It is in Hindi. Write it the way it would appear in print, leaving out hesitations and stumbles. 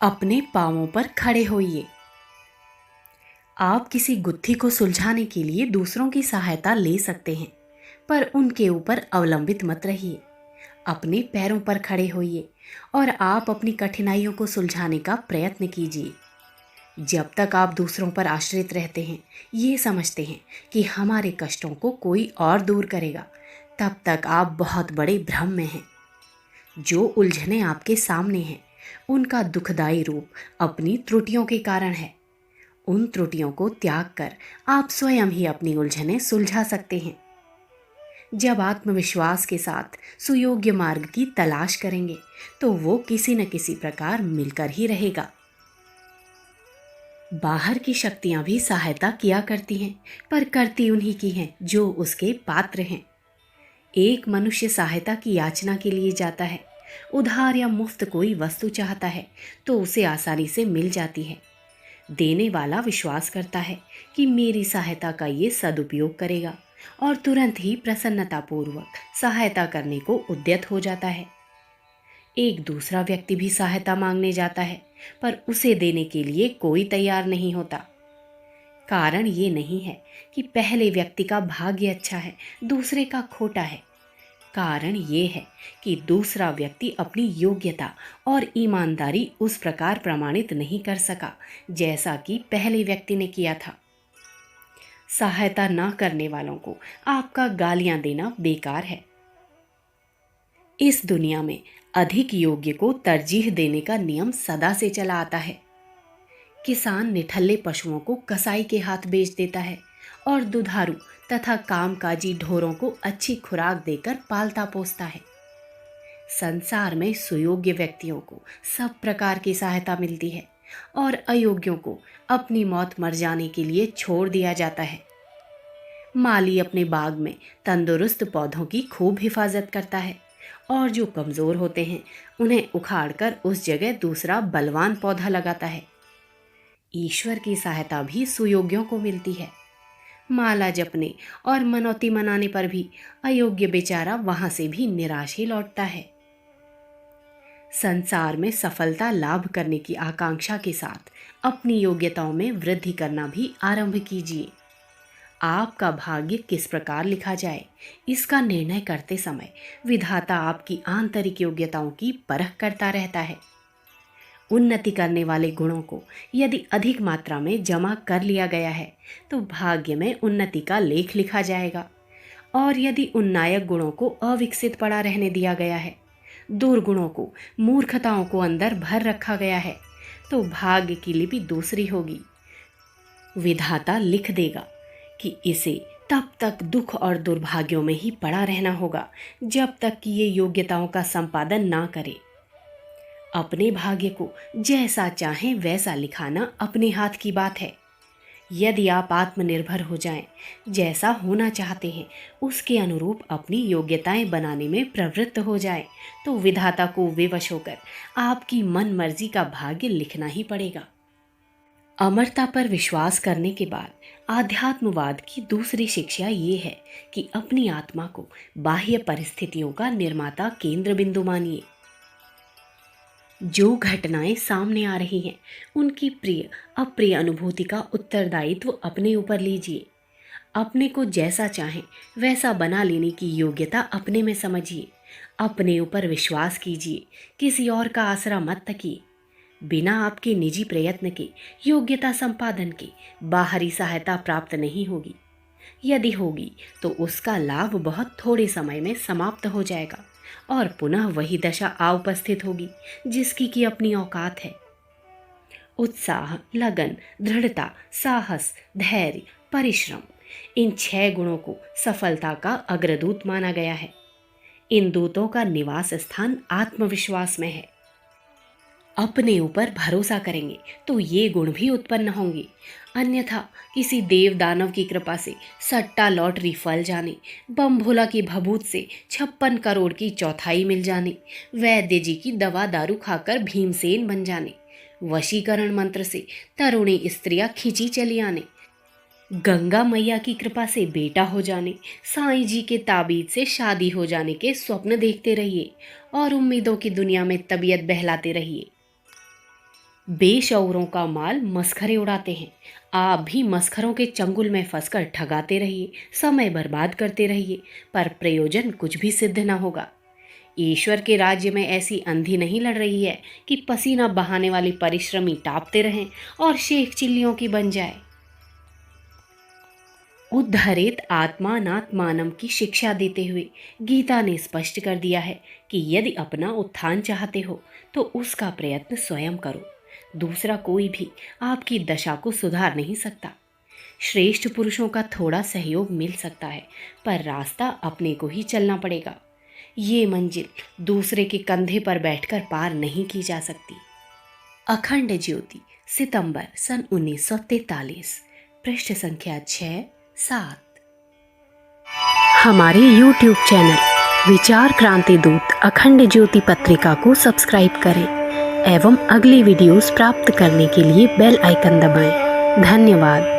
अपने पांवों पर खड़े होइए। आप किसी गुत्थी को सुलझाने के लिए दूसरों की सहायता ले सकते हैं, पर उनके ऊपर अवलंबित मत रहिए। अपने पैरों पर खड़े होइए और आप अपनी कठिनाइयों को सुलझाने का प्रयत्न कीजिए। जब तक आप दूसरों पर आश्रित रहते हैं, ये समझते हैं कि हमारे कष्टों को कोई और दूर करेगा, तब तक आप बहुत बड़े भ्रम में हैं। जो उलझने आपके सामने हैं, उनका दुखदाई रूप अपनी त्रुटियों के कारण है। उन त्रुटियों को त्याग कर आप स्वयं ही अपनी उलझनें सुलझा सकते हैं। जब आत्मविश्वास के साथ सुयोग्य मार्ग की तलाश करेंगे, तो वो किसी न किसी प्रकार मिलकर ही रहेगा। बाहर की शक्तियां भी सहायता किया करती हैं, पर करती उन्हीं की हैं जो उसके पात्र हैं। एक मनुष्य सहायता की याचना के लिए जाता है, उधार या मुफ्त कोई वस्तु चाहता है, तो उसे आसानी से मिल जाती है। देने वाला विश्वास करता है कि मेरी सहायता का ये सदुपयोग करेगा और तुरंत ही प्रसन्नतापूर्वक सहायता करने को उद्यत हो जाता है। एक दूसरा व्यक्ति भी सहायता मांगने जाता है, पर उसे देने के लिए कोई तैयार नहीं होता। कारण ये नहीं है कि पहले व्यक्ति का भाग्य अच्छा है, दूसरे का खोटा है। कारण ये है कि दूसरा व्यक्ति अपनी योग्यता और ईमानदारी उस प्रकार प्रमाणित नहीं कर सका जैसा कि पहले व्यक्ति ने किया था। सहायता न करने वालों को आपका गालियां देना बेकार है। इस दुनिया में अधिक योग्य को तरजीह देने का नियम सदा से चला आता है। किसान निठल्ले पशुओं को कसाई के हाथ बेच देता है और दुधारू तथा कामकाजी ढोरों को अच्छी खुराक देकर पालता पोसता है। संसार में सुयोग्य व्यक्तियों को सब प्रकार की सहायता मिलती है और अयोग्यों को अपनी मौत मर जाने के लिए छोड़ दिया जाता है। माली अपने बाग में तंदुरुस्त पौधों की खूब हिफाजत करता है और जो कमजोर होते हैं उन्हें उखाड़कर उस जगह दूसरा बलवान पौधा लगाता है। ईश्वर की सहायता भी सुयोग्यों को मिलती है। माला जपने और मनौती मनाने पर भी अयोग्य बेचारा वहां से भी निराश ही लौटता है। संसार में सफलता लाभ करने की आकांक्षा के साथ अपनी योग्यताओं में वृद्धि करना भी आरंभ कीजिए। आपका भाग्य किस प्रकार लिखा जाए, इसका निर्णय करते समय विधाता आपकी आंतरिक योग्यताओं की परख करता रहता है। उन्नति करने वाले गुणों को यदि अधिक मात्रा में जमा कर लिया गया है, तो भाग्य में उन्नति का लेख लिखा जाएगा। और यदि उन नायक गुणों को अविकसित पड़ा रहने दिया गया है, दुर्गुणों को, मूर्खताओं को अंदर भर रखा गया है, तो भाग्य की लिपि दूसरी होगी। विधाता लिख देगा कि इसे तब तक दुख और दुर्भाग्यों में ही पड़ा रहना होगा जब तक कि ये योग्यताओं का संपादन ना करे। अपने भाग्य को जैसा चाहें वैसा लिखाना अपने हाथ की बात है। यदि आप आत्मनिर्भर हो जाएं, जैसा होना चाहते हैं उसके अनुरूप अपनी योग्यताएं बनाने में प्रवृत्त हो जाएं, तो विधाता को विवश होकर आपकी मन मर्जी का भाग्य लिखना ही पड़ेगा। अमरता पर विश्वास करने के बाद आध्यात्मवाद की दूसरी शिक्षा ये है कि अपनी आत्मा को बाह्य परिस्थितियों का निर्माता केंद्र बिंदु मानिए। जो घटनाएं सामने आ रही हैं, उनकी प्रिय अप्रिय अनुभूति का उत्तरदायित्व अपने ऊपर लीजिए। अपने को जैसा चाहें वैसा बना लेने की योग्यता अपने में समझिए। अपने ऊपर विश्वास कीजिए, किसी और का आसरा मत तकिए। बिना आपके निजी प्रयत्न के, योग्यता संपादन के बाहरी सहायता प्राप्त नहीं होगी। यदि होगी तो उसका लाभ बहुत थोड़े समय में समाप्त हो जाएगा और पुनः वही दशा आ उपस्थित होगी जिसकी की अपनी औकात है। उत्साह, लगन, दृढ़ता, साहस, धैर्य, परिश्रम, इन 6 गुणों को सफलता का अग्रदूत माना गया है। इन दूतों का निवास स्थान आत्मविश्वास में है। अपने ऊपर भरोसा करेंगे तो ये गुण भी उत्पन्न होंगे। अन्यथा किसी देव दानव की कृपा से सट्टा लॉटरी फल जाने, बम भोला की भभूत से 56 करोड़ की चौथाई मिल जाने, वैद्य जी की दवा दारू खाकर भीमसेन बन जाने, वशीकरण मंत्र से तरुणी स्त्रियां खींची चली आने, गंगा मैया की कृपा से बेटा हो जाने, साईं जी के ताबीज से शादी हो जाने के स्वप्न देखते रहिए और उम्मीदों की दुनिया में तबीयत बहलाते रहिए। बेशऊरों का माल मस्खरे उड़ाते हैं। आप भी मस्खरों के चंगुल में फंसकर ठगाते रहिए, समय बर्बाद करते रहिए, पर प्रयोजन कुछ भी सिद्ध न होगा। ईश्वर के राज्य में ऐसी अंधी नहीं लड़ रही है कि पसीना बहाने वाली परिश्रमी टापते रहें और शेख चिल्लियों की बन जाए। उद्धरेत आत्मानात्मानम की शिक्षा देते हुए गीता ने स्पष्ट कर दिया है कि यदि अपना उत्थान चाहते हो तो उसका प्रयत्न स्वयं करो। दूसरा कोई भी आपकी दशा को सुधार नहीं सकता। श्रेष्ठ पुरुषों का थोड़ा सहयोग मिल सकता है, पर रास्ता अपने को ही चलना पड़ेगा। ये मंजिल दूसरे के कंधे पर बैठकर पार नहीं की जा सकती। अखंड ज्योति, सितंबर सन 1943, पृष्ठ संख्या 6-7। हमारे YouTube चैनल विचार क्रांति दूत अखंड ज्योति पत्रिका को सब्सक्राइब करें एवं अगली वीडियोस प्राप्त करने के लिए बेल आइकन दबाएं। धन्यवाद।